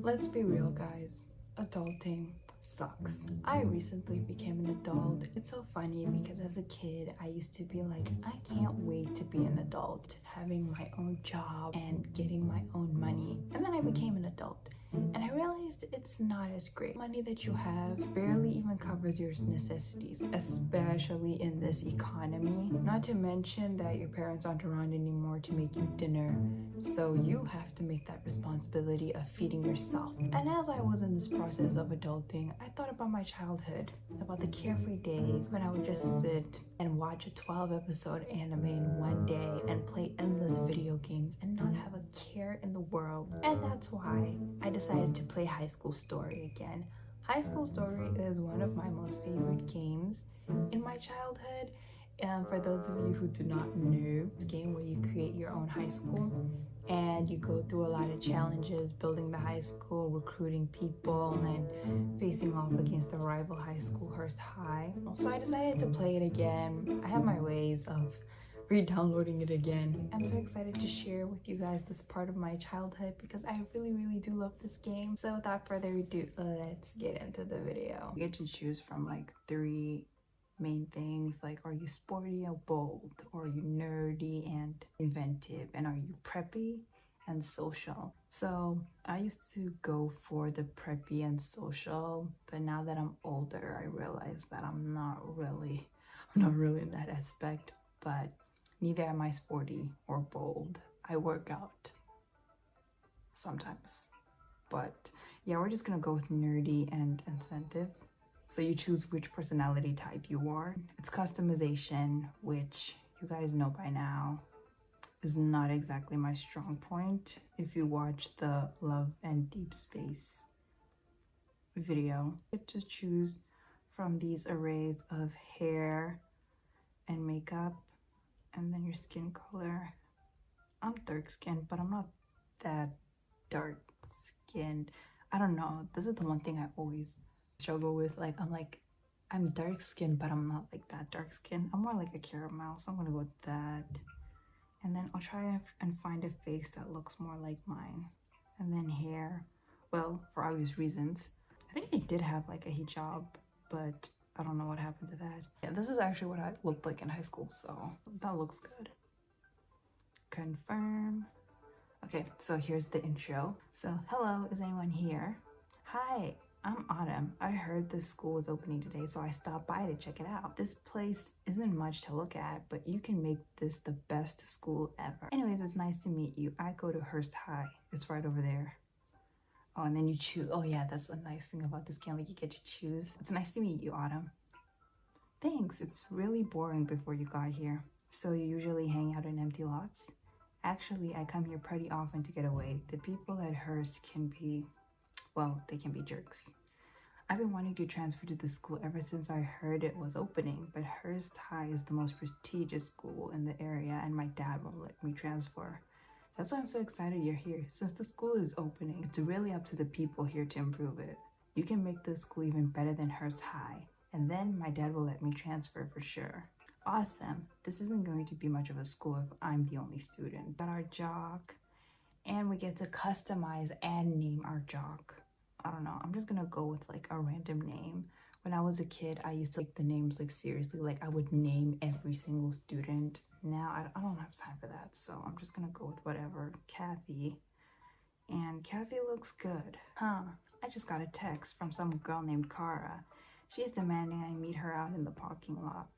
Let's be real, guys. Adulting sucks. I recently became an adult. It's so funny because as a kid, I used to be like, I can't wait to be an adult, having my own job and getting my own money. And then I became an adult. And I realized it's not as great. Money that you have barely even covers your necessities, especially in this economy. Not to mention that your parents aren't around anymore to make you dinner, so you have to make that responsibility of feeding yourself. And as I was in this process of adulting, I thought about my childhood, about the carefree days when I would just sit and watch a 12-episode anime in one day and play endless video games and not have a care in the world. And that's why I decided to play High School Story again. High School Story is one of my most favorite games in my childhood. For those of you who do not know, it's a game where you create your own high school and you go through a lot of challenges building the high school, recruiting people, and facing off against the rival high school, Hearst High. So I decided to play it again. I have my ways of re-downloading it again. I'm so excited to share with you guys this part of my childhood because I really do love this game. So without further ado, let's get into the video. You get to choose from like 3 main things, like are you sporty or bold, or are you nerdy and inventive, and are you preppy and social? So I used to go for the preppy and social, but now that I'm older I realize that I'm not really in that aspect. But neither am I sporty or bold. I work out sometimes, but yeah, we're just gonna go with nerdy and incentive. So you choose which personality type you are. It's customization, which you guys know by now is not exactly my strong point. If you watch the Love and Deep Space video, you get to choose from these arrays of hair and makeup, and then your skin color. I'm dark skinned, but I'm not that dark skinned. I don't know. This is the one thing I always struggle with. I'm dark skinned, but I'm not like that dark skinned. I'm more like a caramel, so I'm gonna go with that. And then I'll try and find a face that looks more like mine. And then hair, well, for obvious reasons. I think they did have like a hijab, but I don't know what happened to that. Yeah, this is actually what I looked like in high school, so that looks good. Confirm. Okay, so here's the intro. So, hello, is anyone here? Hi, I'm Autumn. I heard this school was opening today, so I stopped by to check it out. This place isn't much to look at, but you can make this the best school ever. Anyways, it's nice to meet you. I go to Hearst High. It's right over there. Oh, and then you choose. Oh yeah, that's a nice thing about this game. Like, you get to choose. It's nice to meet you, Autumn. Thanks, it's really boring before you got here. So you usually hang out in empty lots? Actually, I come here pretty often to get away. The people at Hearst can be, well, they can be jerks. I've been wanting to transfer to the school ever since I heard it was opening, but Hearst High is the most prestigious school in the area and my dad won't let me transfer. That's why I'm so excited you're here. Since the school is opening, it's really up to the people here to improve it. You can make this school even better than Hearst High, and then my dad will let me transfer for sure. Awesome. This isn't going to be much of a school if I'm the only student. Got our jock, and we get to customize and name our jock. I don't know, I'm just gonna go with like a random name. When I was a kid, I used to take the names like seriously, like I would name every single student. Now I don't have time for that, so I'm just gonna go with whatever. Kathy. And Kathy looks good. I just got a text from some girl named Kara. She's demanding I meet her out in the parking lot.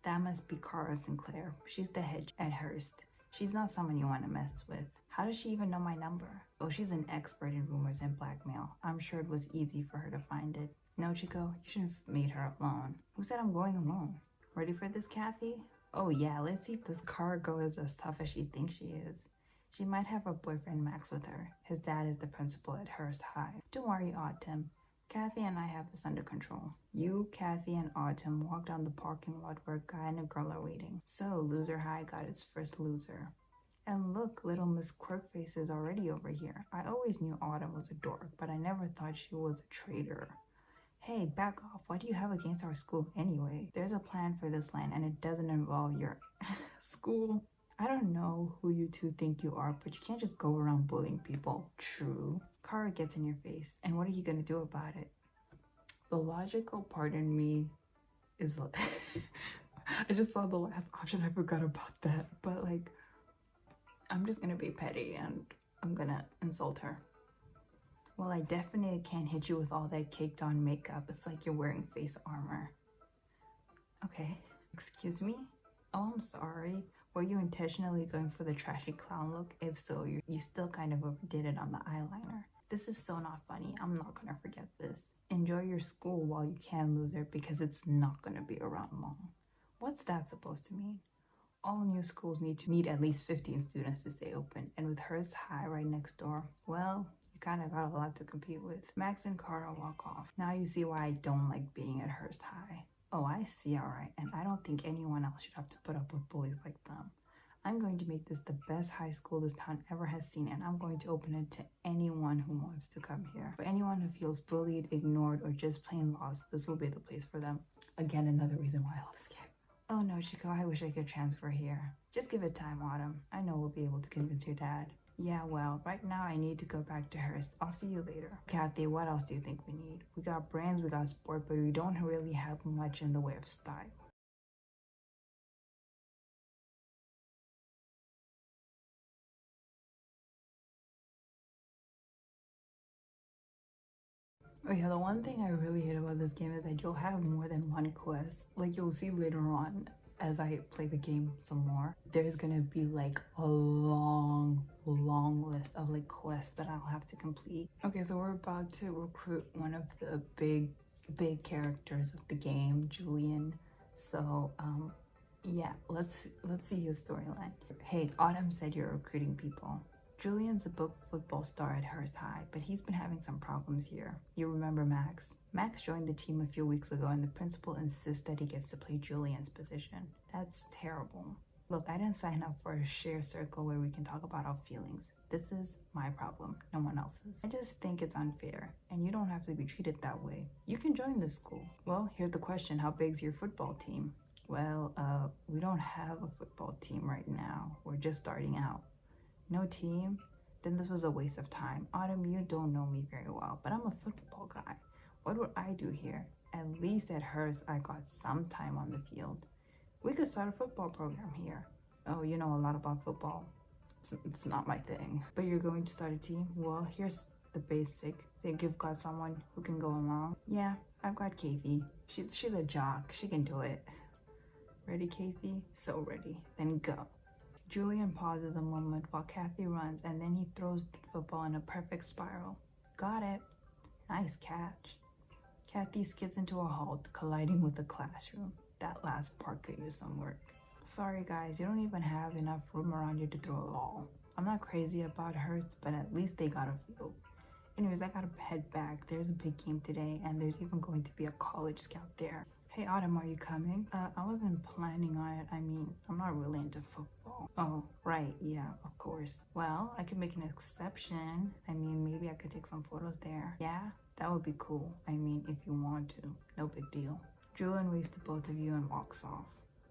That must be Kara Sinclair. She's the head at Hearst. She's not someone you want to mess with. How does she even know my number? Oh, she's an expert in rumors and blackmail. I'm sure it was easy for her to find it. No, Chico, you shouldn't have made her alone. Who said I'm going alone? Ready for this, Kathy? Oh yeah, let's see if this Kara girl is as tough as she thinks she is. She might have her boyfriend Max with her. His dad is the principal at Hearst High. Don't worry, Autumn. Kathy and I have this under control. You, Kathy, and Autumn walk down the parking lot where a guy and a girl are waiting. So, Loser High got its first loser. And look, little Miss Quirkface is already over here. I always knew Autumn was a dork, but I never thought she was a traitor. Hey, back off. What do you have against our school anyway? There's a plan for this land and it doesn't involve your school. I don't know who you two think you are, but you can't just go around bullying people. True. Kara gets in your face, and what are you gonna do about it? The logical part in me is like, I just saw the last option, I forgot about that. But like, I'm just gonna be petty and I'm gonna insult her. Well, I definitely can't hit you with all that caked on makeup. It's like you're wearing face armor. Okay. Excuse me? Oh, I'm sorry. Were you intentionally going for the trashy clown look? If so, you still kind of overdid it on the eyeliner. This is so not funny. I'm not gonna forget this. Enjoy your school while you can, loser, because it's not gonna be around long. What's that supposed to mean? All new schools need to meet at least 15 students to stay open, and with Hearst High right next door, well, you kind of got a lot to compete with. Max and Cara walk off. Now you see why I don't like being at Hearst High. Oh, I see, alright, and I don't think anyone else should have to put up with bullies like them. I'm going to make this the best high school this town ever has seen, and I'm going to open it to anyone who wants to come here. For anyone who feels bullied, ignored, or just plain lost, this will be the place for them. Again, another reason why I love this game. Oh no, Chico, I wish I could transfer here. Just give it time, Autumn. I know we'll be able to convince your dad. Yeah, well, right now I need to go back to Hearst. I'll see you later. Kathy, what else do you think we need? We got brands, we got sport, but we don't really have much in the way of style. Oh yeah, the one thing I really hate about this game is that you'll have more than one quest. Like you'll see later on as I play the game some more, there's gonna be like a long list of like quests that I'll have to complete. Okay, so we're about to recruit one of the big characters of the game, Julian. So yeah, let's see his storyline. Hey, Autumn said you're recruiting people. Julian's a book football star at Hearst High, but he's been having some problems here. You remember Max? Max joined the team a few weeks ago and the principal insists that he gets to play Julian's position. That's terrible. Look, I didn't sign up for a share circle where we can talk about our feelings. This is my problem, no one else's. I just think it's unfair, and you don't have to be treated that way. You can join this school. Well, here's the question, how big's your football team? Well, we don't have a football team right now. We're just starting out. No team? Then this was a waste of time. Autumn, you don't know me very well, but I'm a football guy. What would I do here? At least at Hearst, I got some time on the field. We could start a football program here. Oh, you know a lot about football. It's not my thing. But you're going to start a team? Well, here's the basic. Think you've got someone who can go along? Yeah, I've got Kathy. She's a jock. She can do it. Ready, Kathy? So ready. Then go. Julian pauses a moment while Kathy runs, and then he throws the football in a perfect spiral. Got it. Nice catch. Kathy skids into a halt, colliding with the classroom. That last part could use some work. Sorry guys, you don't even have enough room around you to throw a ball. I'm not crazy about Hearst, but at least they got a field. Anyways, I gotta head back. There's a big game today, and there's even going to be a college scout there. Hey Autumn, are you coming? I wasn't planning on it. I mean, I'm not really into football. Oh, right, yeah, of course. Well, I could make an exception. I mean, maybe I could take some photos there. Yeah, that would be cool. I mean, if you want to, no big deal. Julian waves to both of you and walks off.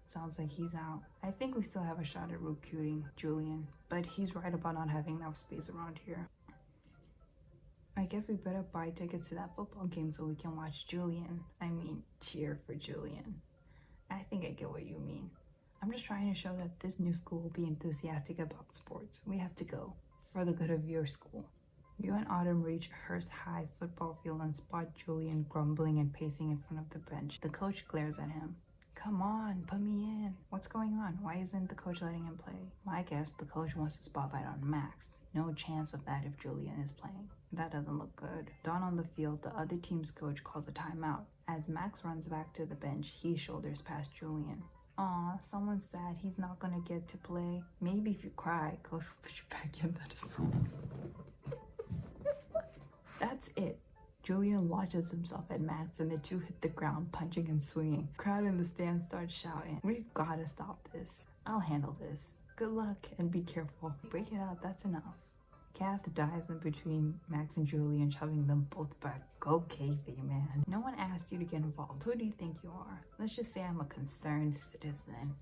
Sounds like he's out. I think we still have a shot at recruiting Julian, but he's right about not having enough space around here. I guess we better buy tickets to that football game so we can watch Julian. I mean, cheer for Julian. I think I get what you mean. I'm just trying to show that this new school will be enthusiastic about sports. We have to go, for the good of your school. You and Autumn reach Hearst High football field and spot Julian grumbling and pacing in front of the bench. The coach glares at him. Come on, put me in. What's going on? Why isn't the coach letting him play? My guess, the coach wants the spotlight on Max. No chance of that if Julian is playing. That doesn't look good. Down on the field, the other team's coach calls a timeout. As Max runs back to the bench, he shoulders past Julian. Aw, someone's sad he's not gonna get to play. Maybe if you cry, coach will put you back in. That is so... That's it. Julian launches himself at Max and the two hit the ground, punching and swinging. Crowd in the stand starts shouting, "We've gotta stop this. I'll handle this. Good luck and be careful. Break it up, that's enough." Kath dives in between Max and Julian, shoving them both back. Go Kathy, man. No one asked you to get involved. Who do you think you are? Let's just say I'm a concerned citizen.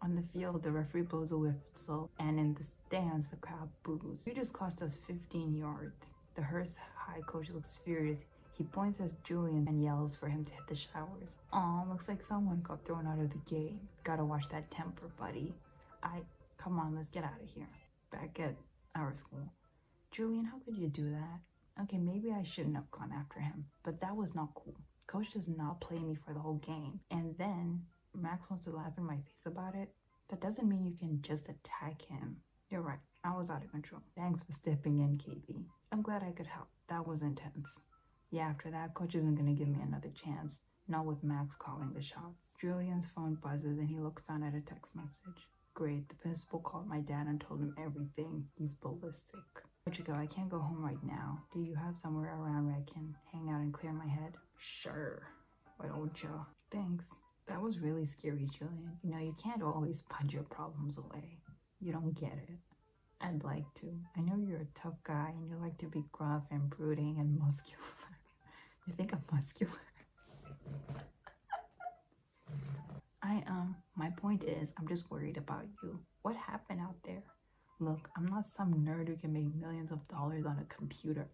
On the field, the referee blows a whistle, and in the stands, the crowd boos. You just cost us 15 yards. The Hearst High coach looks furious. He points at Julian and yells for him to hit the showers. Aw, looks like someone got thrown out of the game. Gotta watch that temper, buddy. Come on, let's get out of here. Back at our school. Julian, how could you do that? Okay, maybe I shouldn't have gone after him, but that was not cool. Coach does not play me for the whole game. And then Max wants to laugh in my face about it. That doesn't mean you can just attack him. You're right, I was out of control. Thanks for stepping in, Katie. I'm glad I could help. That was intense. Yeah, after that, coach isn't gonna give me another chance. Not with Max calling the shots. Julian's phone buzzes and he looks down at a text message. Great, the principal called my dad and told him everything. He's ballistic. Where'd you go? I can't go home right now. Do you have somewhere around where I can hang out and clear my head? Sure. Why don't you? Thanks. That was really scary, Julian. You know, you can't always punch your problems away. You don't get it. I'd like to. I know you're a tough guy and you like to be gruff and brooding and muscular. You think I'm muscular? My point is, I'm just worried about you. What happened out there? Look, I'm not some nerd who can make millions of dollars on a computer.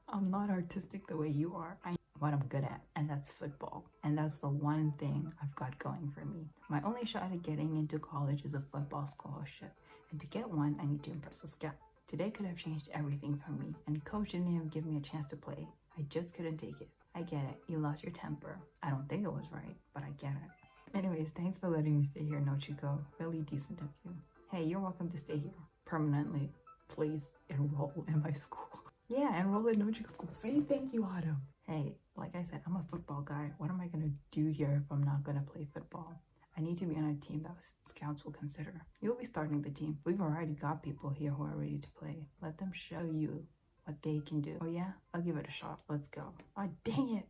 I'm not artistic the way you are. I know what I'm good at, and that's football. And that's the one thing I've got going for me. My only shot at getting into college is a football scholarship. And to get one, I need to impress a scout. Today could have changed everything for me, and coach didn't even give me a chance to play. I just couldn't take it. I get it. You lost your temper. I don't think it was right, but I get it. Anyways, thanks for letting me stay here, Nochiko. Really decent of you. Hey, you're welcome to stay here permanently. Please enroll in my school. Yeah, enroll in Nochiko school. Say thank you, Autumn. Hey, like I said, I'm a football guy. What am I gonna do here if I'm not gonna play football? I need to be on a team that scouts will consider. You'll be starting the team. We've already got people here who are ready to play. Let them show you what they can do. Oh yeah? I'll give it a shot. Let's go. Oh, dang it.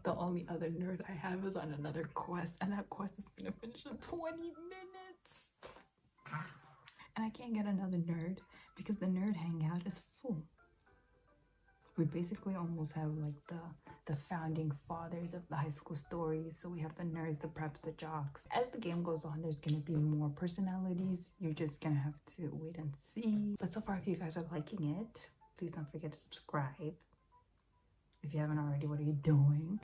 The only other nerd I have is on another quest, and that quest is gonna finish in 20 minutes. And I can't get another nerd because the nerd hangout is full. We basically almost have like the founding fathers of the high school stories. So we have the nerds, the preps, the jocks. As the game goes on, there's gonna be more personalities. You're just gonna have to wait and see. But so far, if you guys are liking it, please don't forget to subscribe. If you haven't already, what are you doing?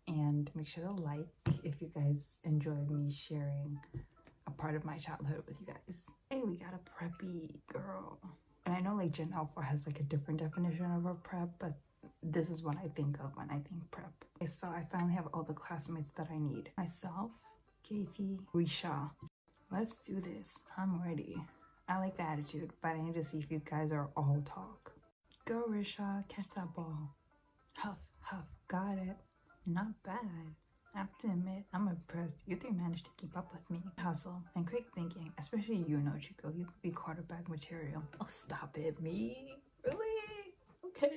And make sure to like if you guys enjoyed me sharing a part of my childhood with you guys. Hey, we got a preppy girl. And I know like Gen Alpha has like a different definition of a prep, but this is what I think of when I think prep. Okay, so I finally have all the classmates that I need. Myself, Katie, Risha. Let's do this. I'm ready. I like the attitude, but I need to see if you guys are all talk. Go, Risha, catch that ball. Huff, huff, got it. Not bad. I have to admit, I'm impressed. You three managed to keep up with me. Hustle and quick thinking, especially you, Nochiko. You could be quarterback material. Oh, stop it, me? Really? Okay.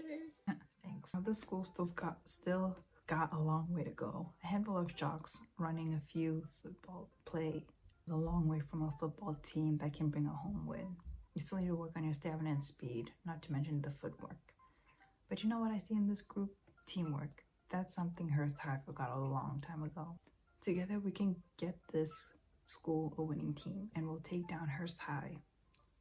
Thanks. The school still got a long way to go. A handful of jocks running a few football play is a long way from a football team that can bring a home win. You still need to work on your stamina and speed, not to mention the footwork. But you know what I see in this group? Teamwork. That's something Hearst High forgot a long time ago. Together we can get this school a winning team and we'll take down Hearst High.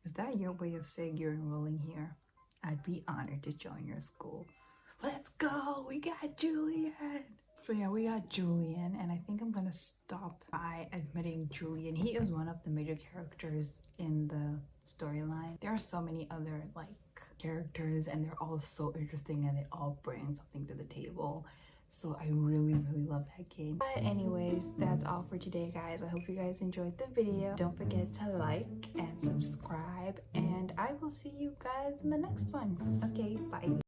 Is that your way of saying you're enrolling here? I'd be honored to join your school. Let's go! We got Julian! So yeah, we got Julian, and I think I'm gonna stop by admitting Julian. He is one of the major characters in the storyline. There are so many other characters, and they're all so interesting, and they all bring something to the table. So I really love that game. But anyways, that's all for today, guys. I hope you guys enjoyed the video. Don't forget to like and subscribe, and I will see you guys in the next one. Okay, bye.